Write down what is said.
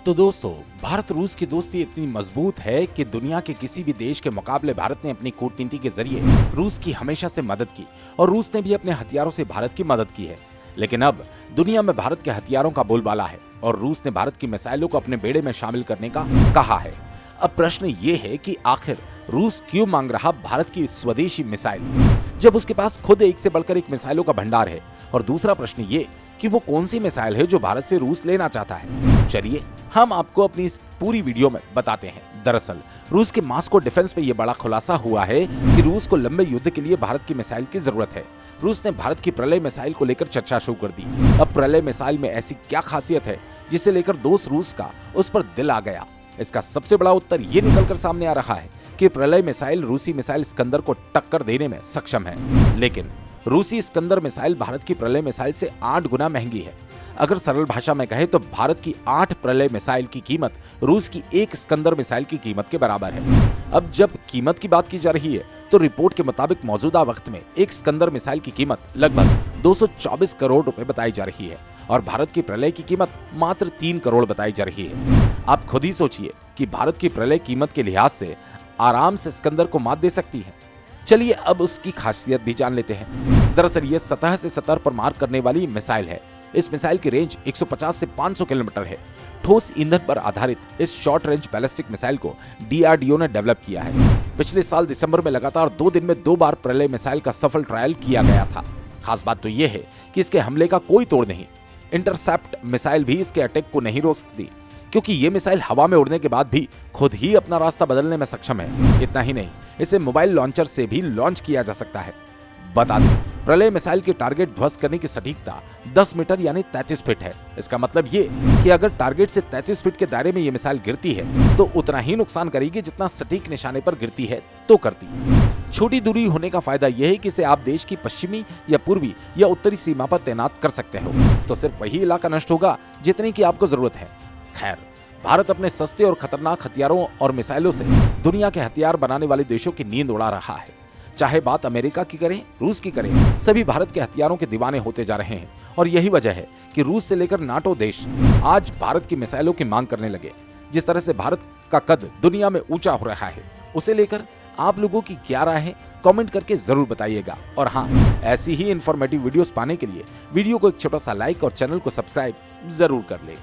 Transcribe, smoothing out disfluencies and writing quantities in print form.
तो दोस्तों, भारत रूस की दोस्ती इतनी मजबूत है कि दुनिया के किसी भी देश के मुकाबले भारत ने अपनी कूटनीति के जरिए रूस की हमेशा से मदद की और रूस ने भी अपने हथियारों से भारत की मदद की है। लेकिन अब दुनिया में भारत के हथियारों का बोलबाला है और रूस ने भारत की मिसाइलों को अपने बेड़े में शामिल करने का कहा है। अब प्रश्न ये है कि आखिर रूस क्यों मांग रहा भारत की स्वदेशी मिसाइल, जब उसके पास खुद एक से बढ़कर एक मिसाइलों का भंडार है। और दूसरा प्रश्न ये कि वो कौन सी मिसाइल है जो भारत से रूस लेना चाहता है। चलिए हम आपको अपनी इस पूरी वीडियो में बताते हैं। दरअसल रूस के मॉस्को डिफेंस पे ये बड़ा खुलासा हुआ है कि रूस को लंबे युद्ध के लिए भारत की मिसाइल की जरूरत है। रूस ने भारत की प्रलय मिसाइल को लेकर चर्चा शुरू कर दी। अब प्रलय मिसाइल में ऐसी क्या खासियत है जिसे लेकर दोस्त रूस का उस पर दिल आ गया। इसका सबसे बड़ा उत्तर ये निकलकर सामने आ रहा है कि प्रलय मिसाइल रूसी मिसाइल स्कंदर को टक्कर देने में सक्षम है। लेकिन रूसी स्कंदर मिसाइल भारत की प्रलय मिसाइल से 8 गुना महंगी है। अगर सरल भाषा में कहें तो भारत की 8 प्रलय मिसाइल की कीमत रूस की एक स्कंदर मिसाइल की कीमत के बराबर है। अब जब कीमत की बात की जा रही है तो रिपोर्ट के मुताबिक मौजूदा वक्त में एक स्कंदर मिसाइल की कीमत लगभग 224 करोड़ रुपए बताई जा रही है और भारत की प्रलय की कीमत मात्र 3 करोड़ बताई जा रही है। आप खुद ही सोचिए कि भारत की प्रलय कीमत के लिहाज से आराम से स्कंदर को मात दे सकती है। चलिए अब उसकी खासियत भी जान लेते हैं। दरअसल ये सतह से सतह पर मार करने वाली मिसाइल है। इस मिसाइल की रेंज 150 से 500 किलोमीटर है। ठोस ईंधन पर आधारित इस शॉर्ट रेंज बैलिस्टिक मिसाइल को डीआरडीओ ने डेवलप किया है। पिछले साल दिसंबर में लगातार 2 दिन में 2 बार प्रलय मिसाइल का सफल ट्रायल किया गया था। खास बात तो ये है कि इसके हमले का कोई तोड़ नहीं। इंटरसेप्ट मिसाइल भी इसके अटैक को नहीं रोक सकती, क्योंकि ये मिसाइल हवा में उड़ने के बाद भी खुद ही अपना रास्ता बदलने में सक्षम है। इतना ही नहीं, इसे मोबाइल लॉन्चर से भी लॉन्च किया जा सकता है। बता दें, प्रलय मिसाइल की टारगेट ध्वस्त करने की सटीकता 10 मीटर यानी 33 फीट है। इसका मतलब ये कि अगर टारगेट से 33 फीट के दायरे में ये मिसाइल गिरती है तो उतना ही नुकसान करेगी जितना सटीक निशाने पर गिरती है तो करती। छोटी दूरी होने का फायदा यह है कि इसे आप देश की पश्चिमी या पूर्वी या उत्तरी सीमा पर तैनात कर सकते हो, तो सिर्फ वही इलाका नष्ट होगा जितने की आपको जरूरत है। खैर, भारत अपने सस्ते और खतरनाक हथियारों और मिसाइलों से दुनिया के हथियार बनाने वाले देशों की नींद उड़ा रहा है। चाहे बात अमेरिका की करें, रूस की करें, सभी भारत के हथियारों के दीवाने होते जा रहे हैं। और यही वजह है कि रूस से लेकर नाटो देश आज भारत की मिसाइलों की मांग करने लगे। जिस तरह से भारत का कद दुनिया में ऊंचा हो रहा है, उसे लेकर आप लोगों की क्या राय है, कमेंट करके जरूर बताइएगा। और हाँ, ऐसी ही इंफॉर्मेटिव वीडियोस पाने के लिए वीडियो को एक छोटा सा लाइक और चैनल को सब्सक्राइब जरूर कर ले।